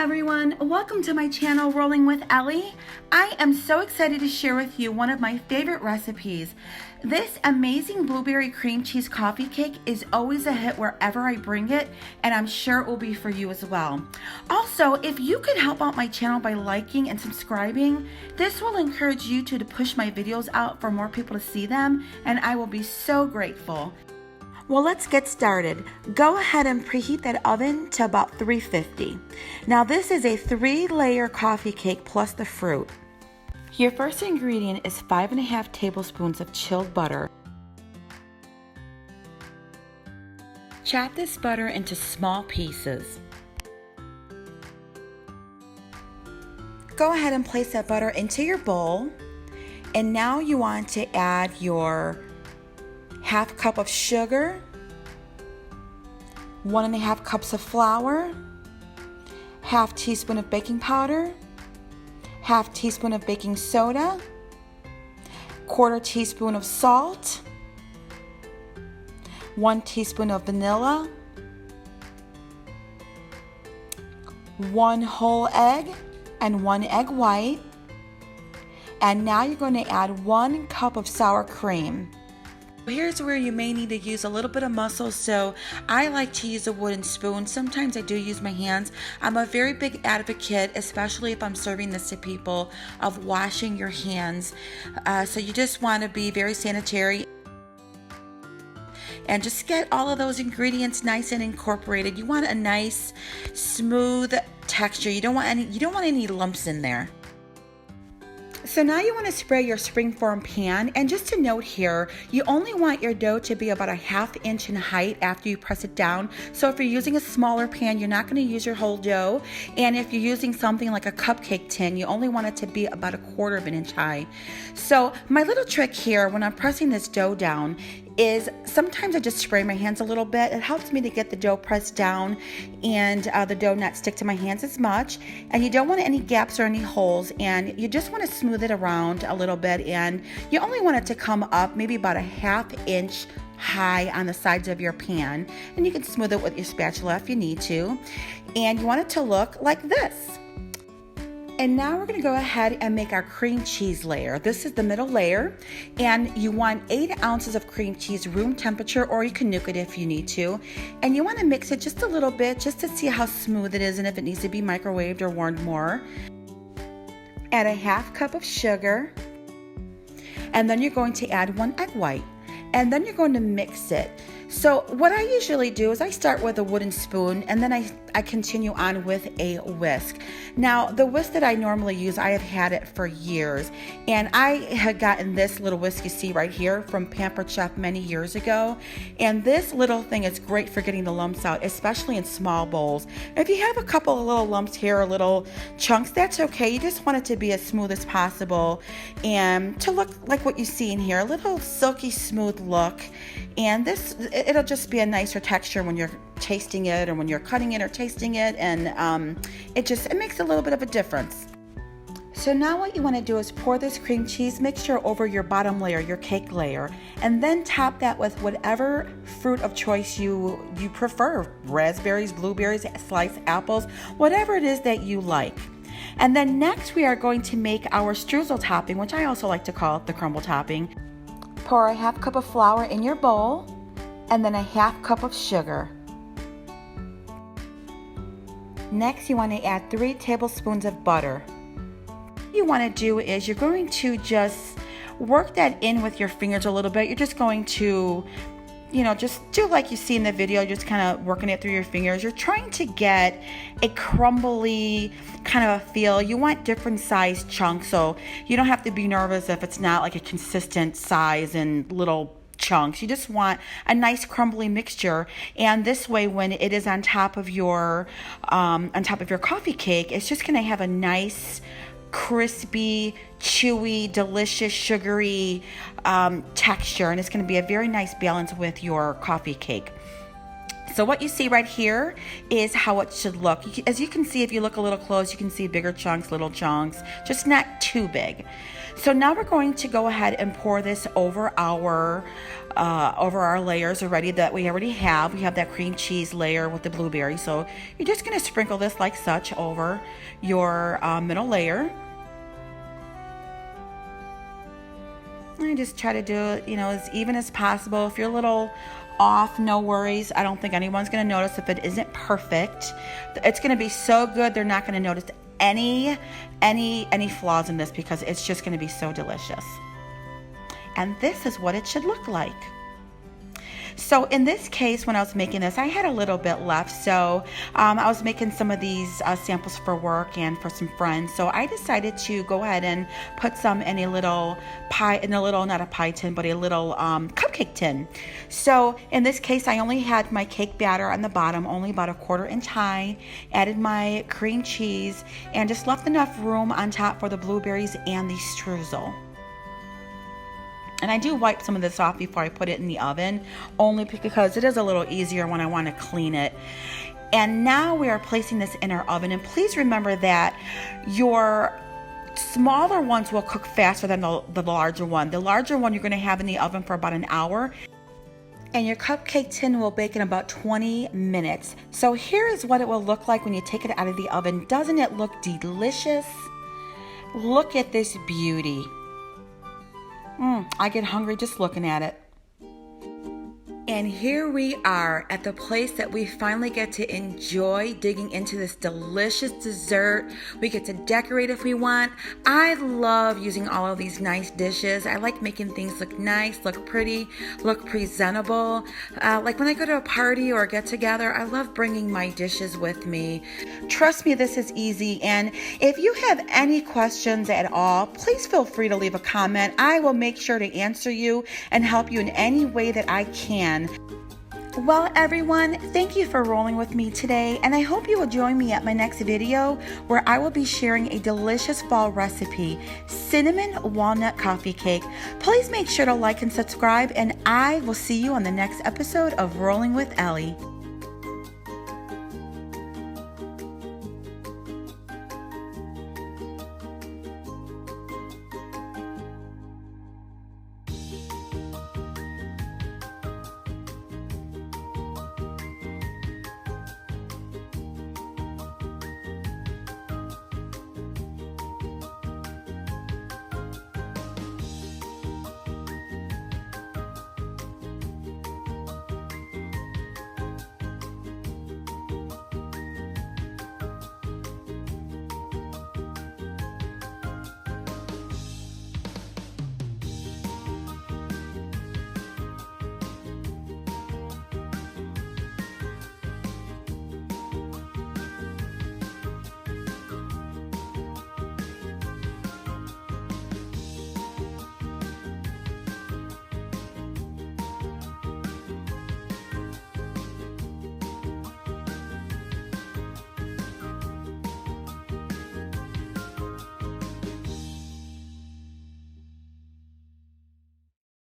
everyone, welcome to my channel Rolling with Ellie. I am so excited to share with you one of my favorite recipes. This amazing blueberry cream cheese coffee cake is always a hit wherever I bring it, and I'm sure it will be for you as well. Also, if you could help out my channel by liking and subscribing, this will encourage YouTube to push my videos out for more people to see them, and I will be so grateful. Well, let's get started. Go ahead and preheat that oven to about 350. Now this is a 3-layer coffee cake plus the fruit. Your first ingredient is 5½ tablespoons of chilled butter. Chop this butter into small pieces. Go ahead and place that butter into your bowl. And now you want to add your ½ cup of sugar, 1½ cups of flour, ½ teaspoon of baking powder, ½ teaspoon of baking soda, 1/4 teaspoon of salt, 1 teaspoon of vanilla, 1 whole egg and 1 egg white. And now you're going to add 1 cup of sour cream. Here's where you may need to use a little bit of muscle, so I like to use a wooden spoon. Sometimes I do use my hands. I'm a very big advocate, especially if I'm serving this to people, of washing your hands. So you just want to be very sanitary and just get all of those ingredients nice and incorporated. You want a nice, smooth texture. You don't want any lumps in there. So now you want to spray your Springform pan, and just to note here, you only want your dough to be about a ½ inch in height after you press it down. So if you're using a smaller pan, you're not going to use your whole dough, and if you're using something like a cupcake tin, you only want it to be about a 1/4 of an inch high. So my little trick here when I'm pressing this dough down is sometimes I just spray my hands a little bit. It helps me to get the dough pressed down and the dough not stick to my hands as much. And you don't want any gaps or any holes, and you just want to smooth it around a little bit, and you only want it to come up maybe about a ½ inch high on the sides of your pan, and you can smooth it with your spatula if you need to. And you want it to look like this. And now we're going to go ahead and make our cream cheese layer. This is the middle layer, and you want 8 ounces of cream cheese room temperature, or you can nuke it if you need to. And you want to mix it just a little bit just to see how smooth it is and if it needs to be microwaved or warmed more. Add a ½ cup of sugar, and then you're going to add 1 egg white, and then you're going to mix it. So what I usually do is I start with a wooden spoon, and then I continue on with a whisk. Now the whisk that I normally use, I have had it for years, and I had gotten this little whisk you see right here from Pampered Chef many years ago, and this little thing is great for getting the lumps out, especially in small bowls. If you have a couple of little lumps here or little chunks, that's okay. You just want it to be as smooth as possible and to look like what you see in here, a little silky smooth look. And it'll just be a nicer texture when you're tasting it or when you're cutting it or tasting it, and it makes a little bit of a difference. So now what you want to do is pour this cream cheese mixture over your bottom layer, your cake layer, and then top that with whatever fruit of choice you prefer. Raspberries, blueberries, sliced apples, whatever it is that you like. And then next we are going to make our streusel topping, which I also like to call it the crumble topping. Pour a ½ cup of flour in your bowl, and then a ½ cup of sugar. Next, you want to add 3 tablespoons of butter. What you want to do is you're going to just work that in with your fingers a little bit. You're just going to, just do like you see in the video, just kind of working it through your fingers. You're trying to get a crumbly kind of a feel. You want different size chunks, so you don't have to be nervous if it's not like a consistent size and little chunks. You just want a nice crumbly mixture, and this way when it is on top of your coffee cake, it's just going to have a nice crispy, chewy, delicious, sugary texture, and it's going to be a very nice balance with your coffee cake. So what you see right here is how it should look. As you can see, if you look a little close, you can see bigger chunks, little chunks, just not too big. So now we're going to go ahead and pour this over our layers already that we already have. We have that cream cheese layer with the blueberry. So you're just going to sprinkle this like such over your middle layer. And just try to do it, as even as possible. If you're a little off, no worries. I don't think anyone's going to notice if it isn't perfect. It's going to be so good, they're not going to notice any flaws in this because it's just going to be so delicious. And this is what it should look like. So in this case, when I was making this, I had a little bit left. So I was making some of these samples for work and for some friends. So I decided to go ahead and put some in a little pie, not a pie tin, but a little cupcake tin. So in this case, I only had my cake batter on the bottom, only about 1/4 inch high, added my cream cheese, and just left enough room on top for the blueberries and the streusel. And I do wipe some of this off before I put it in the oven, only because it is a little easier when I want to clean it. And now we are placing this in our oven. And please remember that your smaller ones will cook faster than the larger one. The larger one you're going to have in the oven for about an hour. And your cupcake tin will bake in about 20 minutes. So here is what it will look like when you take it out of the oven. Doesn't it look delicious? Look at this beauty. I get hungry just looking at it. And here we are at the place that we finally get to enjoy digging into this delicious dessert. We get to decorate if we want. I love using all of these nice dishes. I like making things look nice, look pretty, look presentable. Like when I go to a party or a get together, I love bringing my dishes with me. Trust me, this is easy. And if you have any questions at all, please feel free to leave a comment. I will make sure to answer you and help you in any way that I can. Well, everyone, thank you for rolling with me today, and I hope you will join me at my next video where I will be sharing a delicious fall recipe, cinnamon walnut coffee cake. Please make sure to like and subscribe, and I will see you on the next episode of Rolling with Ellie.